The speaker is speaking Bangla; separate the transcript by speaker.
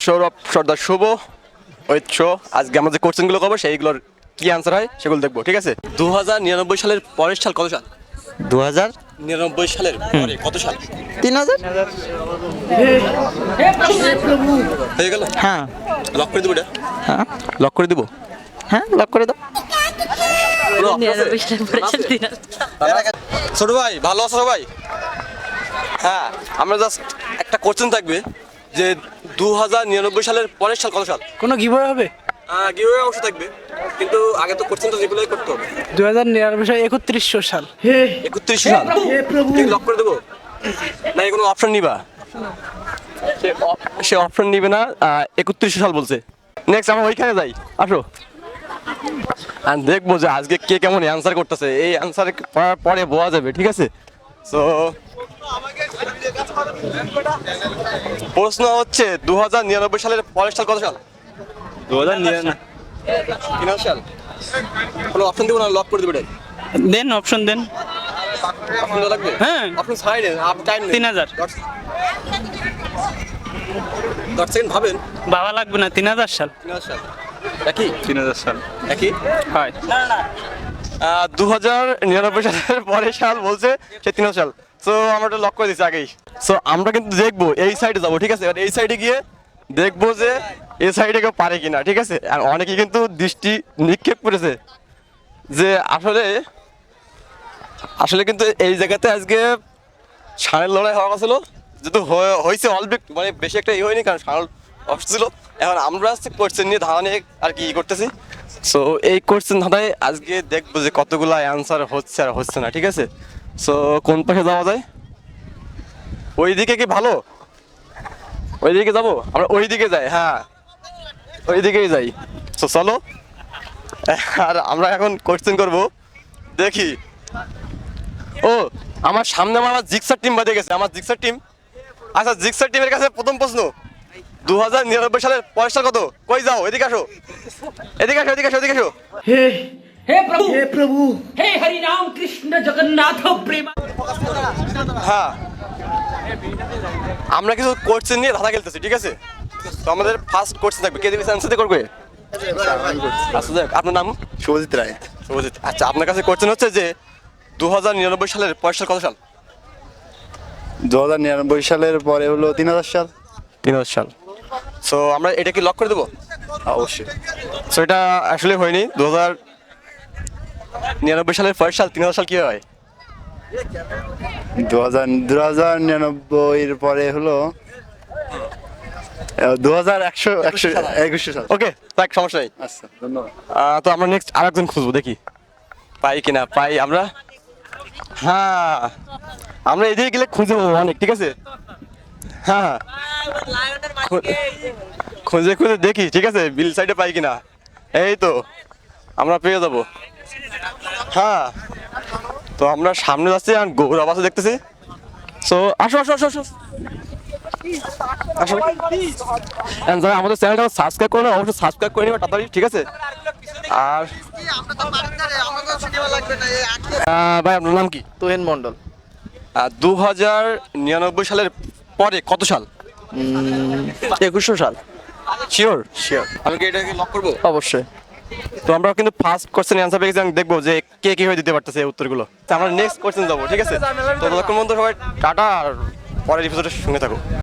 Speaker 1: সৌরভ সর্দার শুভ ঐত্র আজকে আমরা যে কোশ্চেনগুলো করবো সেইগুলোর কি আনসার হয় সেগুলো দেখবো, ঠিক আছে। 2099 সালের পরের সাল কত সাল?
Speaker 2: 2099
Speaker 1: সালের পরে কত সাল?
Speaker 2: 3000।
Speaker 1: হয়ে গেল?
Speaker 2: হ্যাঁ
Speaker 1: লক করে দেবো এটা?
Speaker 2: হ্যাঁ
Speaker 1: লক করে দেবো?
Speaker 2: হ্যাঁ লক করে দাও।
Speaker 1: ছোট ভাই ভালো আছো সবাই? হ্যাঁ, আমরা জাস্ট একটা কোশ্চেন থাকবে যে 2099 সালের পরের সাল কত সাল?
Speaker 3: কোনো গিভওয়ে হবে?
Speaker 1: গিভওয়ে অবশ্য থাকবে, কিন্তু আগে তো কোশ্চেনটা রিপ্লাই করতে হবে।
Speaker 3: 2099 সালে 3100 সাল।
Speaker 1: 31 সাল ঠিক লক করে দেবো না? কোনো অপশন নিবা? সে অপশন নিবে না, 31 সাল বলছে। নেক্সট আমরা ওইখানে যাই, আসো আর দেখবো যে আজকে কে কেমন অ্যান্সার করতেছে। এই অ্যান্সার পরে বোঝা যাবে, ঠিক আছে। সো প্রশ্ন হচ্ছে 2099 সালের পরের সাল কত সাল? 2099 সাল। কোনো অপশন দেবো না, লক করে দেবো?
Speaker 3: দেন অপশন দেন।
Speaker 1: অপশন দেওয়া লাগবে?
Speaker 3: হ্যাঁ।
Speaker 1: অপশন ছাড়াই দেন, আপ টাইম
Speaker 3: 3000।
Speaker 1: 10 সেকেন্ড ভাবেন।
Speaker 3: বাবা লাগবে না, 3000 সাল।
Speaker 1: 3000 সাল একই?
Speaker 2: 3000 সাল
Speaker 1: একই
Speaker 3: হয়।
Speaker 1: 2099 সালের পরের সাল বলছে সে 3000 সাল। সো আমরা এটা লক করে দিচ্ছি আগেই। সো আমরা কিন্তু দেখবো এই সাইডে যাবো, ঠিক আছে। এবার এই সাইডে গিয়ে দেখবো যে এই সাইডে কেউ পারে কিনা, ঠিক আছে। আর অনেকে কিন্তু দৃষ্টি নিক্ষেপ করেছে যে আসলে আসলে কিন্তু এই জায়গাতে আজকে ষাঁড়ের লড়াই হওয়া ছিল, যেহেতু হয়েছে অল্প মানে বেশি একটা হয়নি, কারণ ষাঁড় আসছিল। এখন আমরা কোশ্চেন নিয়ে ধাঁধা নিয়ে আর কি করতেছি। সো এই কোশ্চেন ধাঁধায় আজকে দেখবো যে কতগুলো অ্যান্সার হচ্ছে আর হচ্ছে না, ঠিক আছে। সো কোন পাশে যাওয়া যায়? ওইদিকে কি ভালো? ওইদিকে যাবো আমরা? ওইদিকে যাই, হ্যাঁ ওইদিকেই যাই। সো চলো, আর আমরা এখন কোশ্চেন করবো, দেখি। ও আমার সামনে আমার জিক্সার টিম বাজে গেছে, আমার জিক্সার টিম। আচ্ছা, জিক্সার টিমের কাছে প্রথম প্রশ্ন, 2099 সালের পরের সাল কত? কই যাও? এদিকে আসো, এদিকে আসো, এদিকে আসো, এদিকে আসো।
Speaker 4: हे प्रभु हे हरि राम कृष्ण जगन्नाथ प्रेम।
Speaker 1: হ্যাঁ, আমরা কিছু কোশ্চেন নিয়ে ধাঁধা খেলতেছি, ঠিক আছে। তো আমাদের ফার্স্ট কোশ্চেন থাকবে, কে দিবে অ্যান্সার দিয়ে করবে? আচ্ছা যাক, আপনার নাম?
Speaker 2: শুভজিৎ রায়।
Speaker 1: শুভজিৎ। আচ্ছা, আপনার কাছে কোশ্চেন হচ্ছে যে 2099 সালের পরের সাল কত সাল?
Speaker 2: 2099 সালের পরে হলো 3000 সাল।
Speaker 1: 3000 সাল। সো আমরা এটা কি লক করে দেবো?
Speaker 2: অবশ্যই।
Speaker 1: সো এটা আসলে হয়নি। 2099 সালের পরের সাল 3000 সাল কি হয়?
Speaker 2: 2099 এর পরে হলো 2100 সাল।
Speaker 1: ওকে, তাক সমস্যা নেই।
Speaker 2: আচ্ছা, ধন্যবাদ।
Speaker 1: তো আমরা নেক্সট আরেকজন খুঁজবো, দেখি পাই কিনা। পাই আমরা? হ্যাঁ, আমরা এদিকে গেলে খুঁজে পাবো অনেক, ঠিক আছে। হ্যাঁ, খুঁজে খুঁজে দেখি, ঠিক আছে, বিল সাইডে পাই কিনা। এই তো আমরা পেয়ে যাবো। হ্যাঁ, তো আমরা সামনে যাচ্ছি আর গৌর আবাসে দেখতেছি। সো আসো আসো আসো আসো আসো। And যারা আমাদের চ্যানেলটা সাবস্ক্রাইব করে না, অবশ্যই সাবস্ক্রাইব করে নিবা তাড়াতাড়ি, ঠিক আছে। আর ভাই আপনার নাম কি?
Speaker 2: তুহিন মণ্ডল।
Speaker 1: 2099 সালের পরে কত সাল?
Speaker 2: 2100 সাল।
Speaker 1: শিওর?
Speaker 2: শিওর।
Speaker 1: আমি কি এটাকে লক করবো?
Speaker 2: অবশ্যই।
Speaker 1: তো আমরা কিন্তু ফার্স্ট কোশ্চেন অ্যান্সার পেয়ে গেছি, আমি দেখবো যে কে কি হয়ে দিতে পারতেছে এই উত্তরগুলো। তো আমরা নেক্সট কোশ্চেন যাবো, ঠিক আছে। তো ততক্ষণ পর্যন্ত সবাই টাটা, আর পরের এপিসোডে সঙ্গে থাকো।